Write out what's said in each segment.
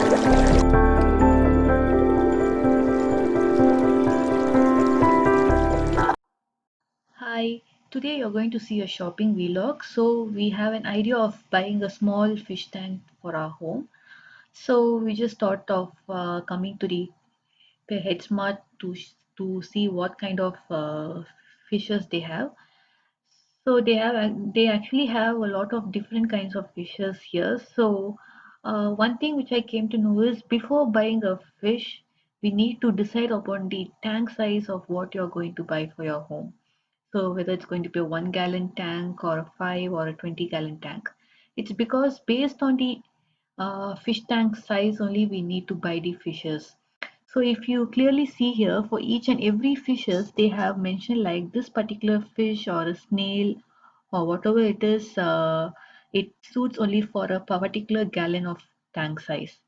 Hi, today you're going to see a shopping vlog. So we have an idea of buying a small fish tank for our home. So we just thought of coming to the PetSmart to see what kind of fishes they have. So they actually have a lot of different kinds of fishes here. So one thing which I came to know is before buying a fish, we need to decide upon the tank size of what you're going to buy for your home. So whether it's going to be a 1 gallon tank or a 5 or a 20 gallon tank, it's because based on the fish tank size only we need to buy the fishes. So if you clearly see here for each and every fishes they have mentioned like this particular fish or a snail or whatever it is, it suits only for a particular gallon of tank size.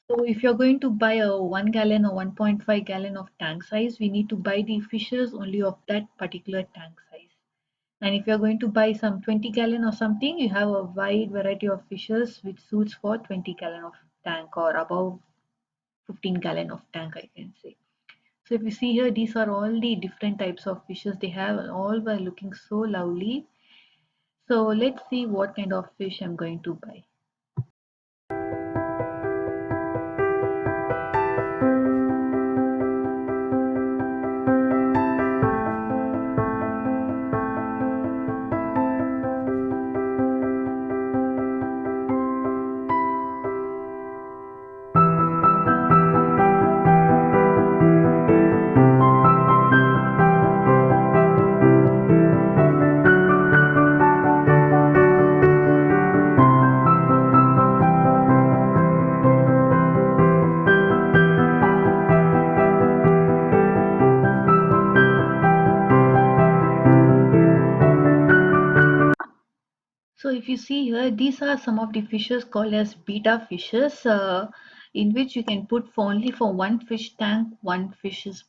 So if you're going to buy a 1 gallon or 1.5 gallon of tank size, we need to buy the fishes only of that particular tank size. And if you're going to buy some 20 gallon or something, you have a wide variety of fishes which suits for 20 gallon of tank or above 15 gallon of tank, I can say. So if you see here, these are all the different types of fishes they have, and all were looking so lovely. So let's see what kind of fish I'm going to buy. So if you see here, these are some of the fishes called as beta fishes, in which you can put for only for one fish tank, one fish is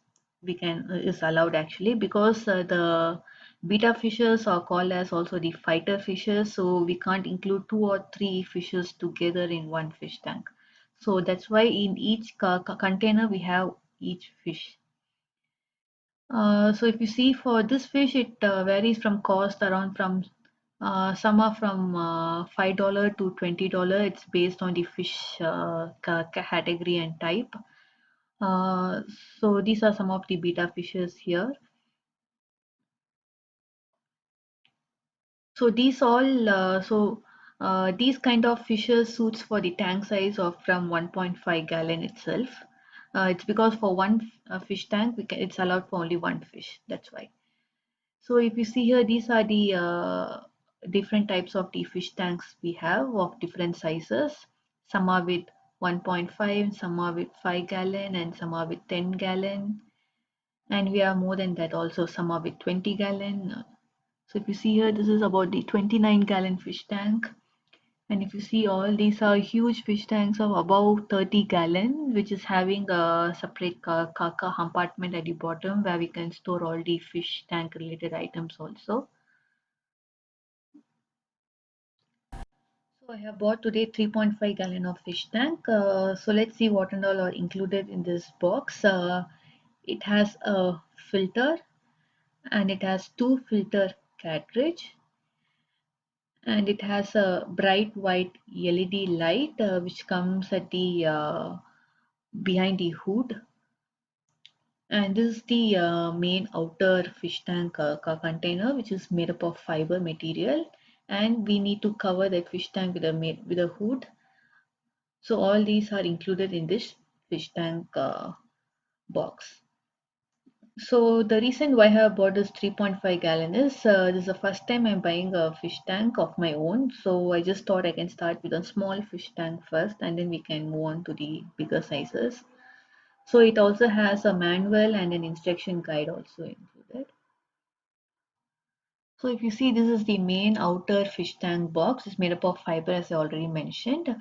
allowed actually because the beta fishes are called as also the fighter fishes, so we can't include 2 or 3 fishes together in one fish tank. So that's why in each container we have each fish. So if you see for this fish, it varies from cost around from some are from $5 to $20. It's based on the fish category and type. Uh, so these are some of the beta fishes here. So these kind of fishes suits for the tank size of from 1.5 gallon itself. It's because for one fish tank, it's allowed for only one fish. That's why. So if you see here, these are the different types of the fish tanks we have of different sizes. Some are with 1.5, some are with 5 gallon, and some are with 10 gallon. And we have more than that also. Some are with 20 gallon. So if you see here, this is about the 29-gallon fish tank. And if you see, all these are huge fish tanks of above 30 gallon, which is having a separate compartment at the bottom where we can store all the fish tank related items also. So I have bought today 3.5 gallon of fish tank. So let's see what and all are included in this box. It has a filter and it has 2 filter cartridge and it has a bright white LED light which comes at the behind the hood. And this is the main outer fish tank container, which is made up of fiber material. And we need to cover that fish tank with a hood. So all these are included in this fish tank box. So the reason why I have bought this 3.5 gallon is this is the first time I'm buying a fish tank of my own. So I just thought I can start with a small fish tank first and then we can move on to the bigger sizes. So it also has a manual and an instruction guide also included. So if you see, this is the main outer fish tank box. It's made up of fiber as I already mentioned.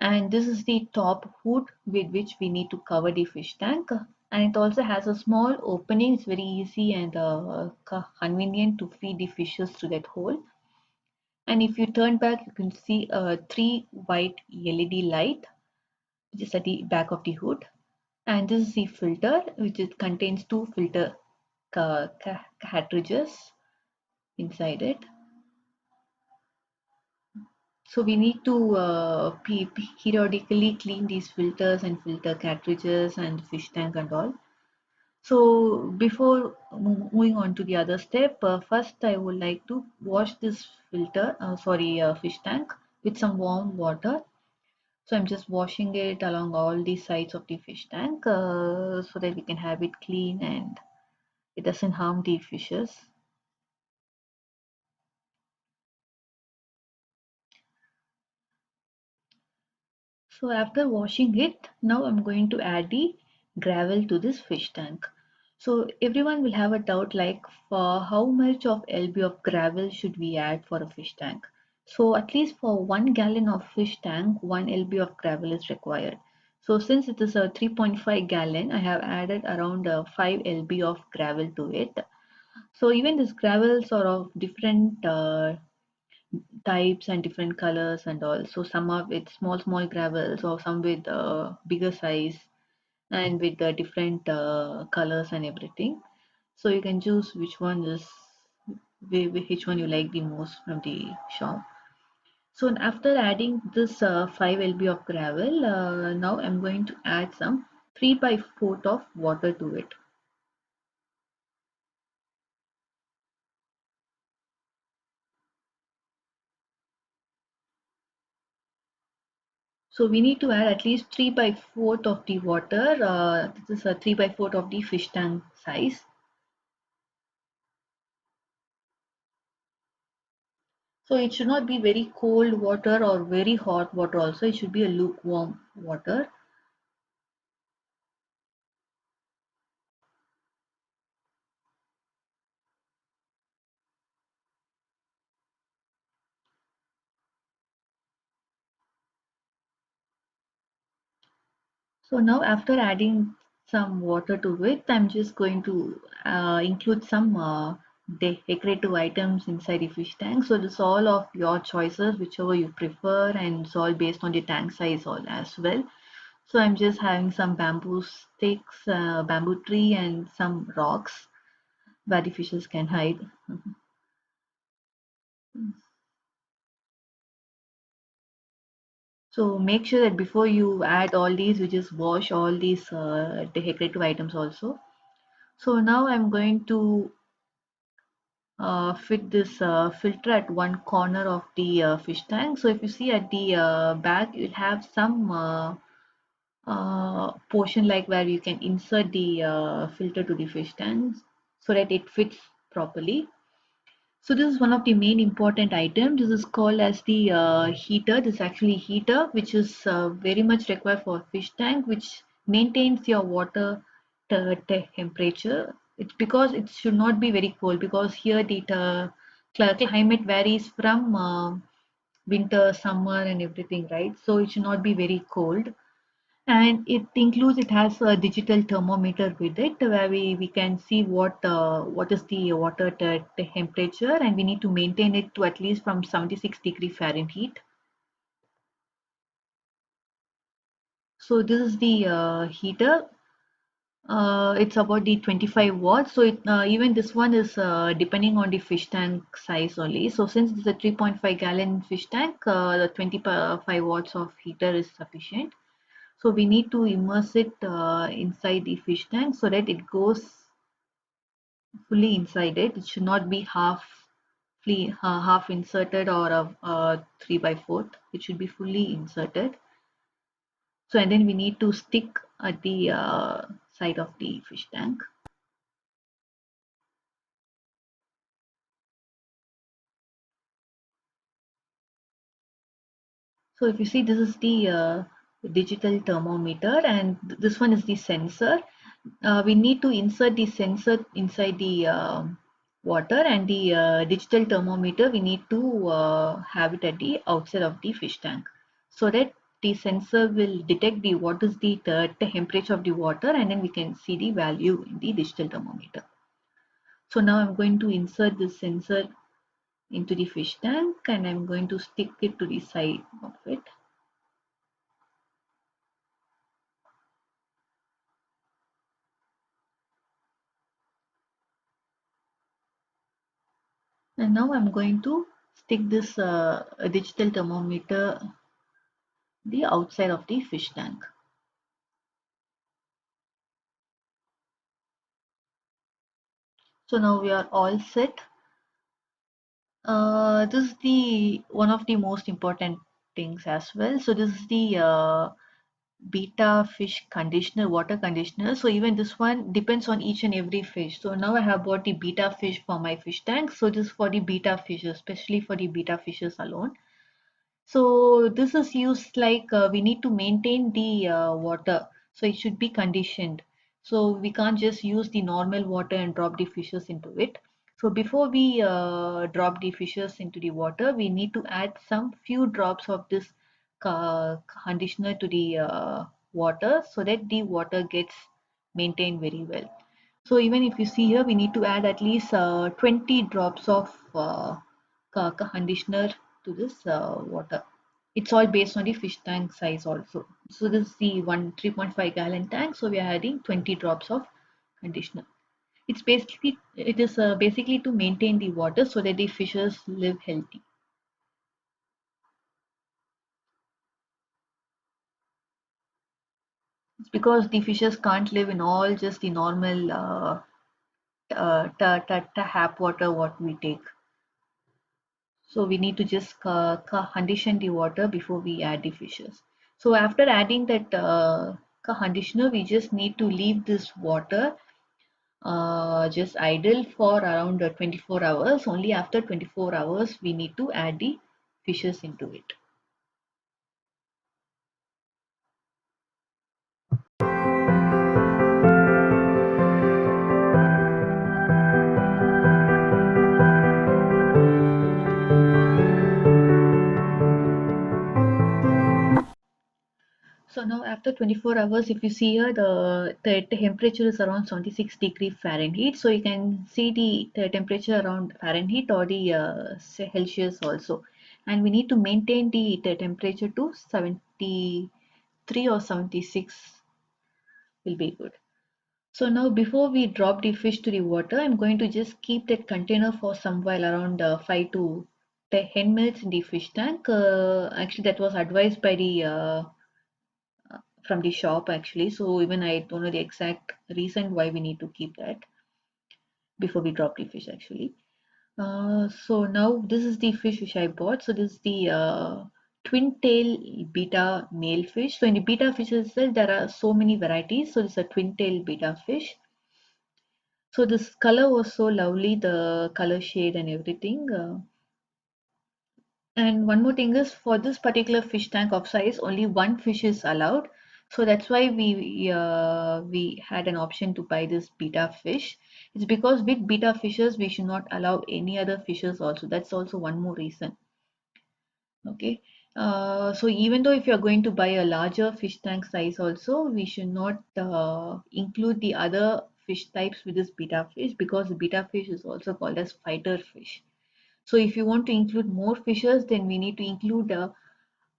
And this is the top hood with which we need to cover the fish tank. And it also has a small opening. It's very easy and convenient to feed the fishes through that hole. And if you turn back, you can see 3 white LED light. which is at the back of the hood. And this is the filter, which it contains two filter cartridges inside it. So we need to periodically clean these filters and filter cartridges and fish tank and all. So before moving on to the other step, first I would like to wash this fish tank with some warm water. So I'm just washing it along all the sides of the fish tank so that we can have it clean and it doesn't harm the fishes. So after washing it, now I'm going to add the gravel to this fish tank. So everyone will have a doubt like for how much of LB of gravel should we add for a fish tank. So at least for 1 gallon of fish tank, 1 LB of gravel is required. So since it is a 3.5 gallon, I have added around 5 LB of gravel to it. So even this gravels are of different types and different colors and all. So some are with small gravels or some with bigger size and with the different colors and everything. So you can choose which one you like the most from the shop. So after adding this 5 lb of gravel, now I'm going to add some 3 by 4 of water to it. So we need to add at least 3 by 4 of the water. This is a 3 by 4 of the fish tank size. So it should not be very cold water or very hot water also. It should be a lukewarm water. So now after adding some water to it, I'm just going to include some decorative items inside the fish tank. So this all of your choices, whichever you prefer, and it's all based on the tank size all as well. So I'm just having some bamboo sticks, bamboo tree, and some rocks where the fishes can hide. So make sure that before you add all these, you just wash all these decorative items also. So now I'm going to fit this filter at one corner of the fish tank. So if you see at the back, you'll have some portion like where you can insert the filter to the fish tank so that it fits properly. So this is one of the main important items. This is called as the heater. This is actually heater, which is very much required for fish tank, which maintains your water temperature. It's because it should not be very cold because here the climate varies from winter, summer, and everything, right? So it should not be very cold, and it has a digital thermometer with it where we can see what is the water temperature, and we need to maintain it to at least from 76 degree Fahrenheit. So this is the heater. It's about the 25 watts. So even this one is depending on the fish tank size only. So since it's a 3.5 gallon fish tank, the 25 watts of heater is sufficient. So we need to immerse it inside the fish tank so that it goes fully inside it. It should not be half inserted or a 3 by 4. It should be fully inserted. So and then we need to stick at the side of the fish tank. So if you see, this is the digital thermometer, and this one is the sensor. We need to insert the sensor inside the water, and the digital thermometer we need to have it at the outside of the fish tank, so that the sensor will detect the what is the temperature of the water, and then we can see the value in the digital thermometer. So now I'm going to insert this sensor into the fish tank, and I'm going to stick it to the side of it. And now I'm going to stick this digital thermometer the outside of the fish tank. So now we are all set. This is the one of the most important things as well. So this is the beta fish conditioner, water conditioner. So even this one depends on each and every fish. So now I have bought the beta fish for my fish tank. So this is for the beta fishes, especially for the beta fishes alone. So this is used like we need to maintain the water. So it should be conditioned. So we can't just use the normal water and drop the fishes into it. So before we drop the fishes into the water, we need to add some few drops of this conditioner to the water so that the water gets maintained very well. So even if you see here, we need to add at least 20 drops of conditioner to this water. It's all based on the fish tank size also. So this is the one 3.5 gallon tank. So we are adding 20 drops of conditioner. It is basically to maintain the water so that the fishes live healthy. It's because the fishes can't live in all just the normal tap water what we take. So we need to just condition the water before we add the fishes. So after adding that conditioner, we just need to leave this water just idle for around 24 hours. Only after 24 hours, we need to add the fishes into it. So now after 24 hours, if you see here, the temperature is around 76 degree Fahrenheit. So you can see the temperature around Fahrenheit or the Celsius also. And we need to maintain the temperature to 73 or 76 will be good. So now before we drop the fish to the water, I'm going to just keep that container for some while around 5 to 10 minutes in the fish tank. Actually, that was advised by the from the shop actually. So even I don't know the exact reason why we need to keep that before we drop the fish actually. So now this is the fish which I bought. So this is the twin tail beta male fish. So in the beta fish itself, there are so many varieties. So this is a twin tail beta fish. So this color was so lovely, the color shade and everything. And one more thing is for this particular fish tank of size, only one fish is allowed. So that's why we had an option to buy this beta fish. It's because with beta fishes we should not allow any other fishes also. That's also one more reason. Okay. So even though if you're going to buy a larger fish tank size also, we should not include the other fish types with this beta fish because the beta fish is also called as fighter fish. So if you want to include more fishes, then we need to include a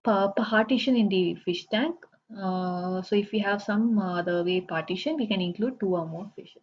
partition in the fish tank. So if we have some other way partition, we can include two or more fishes.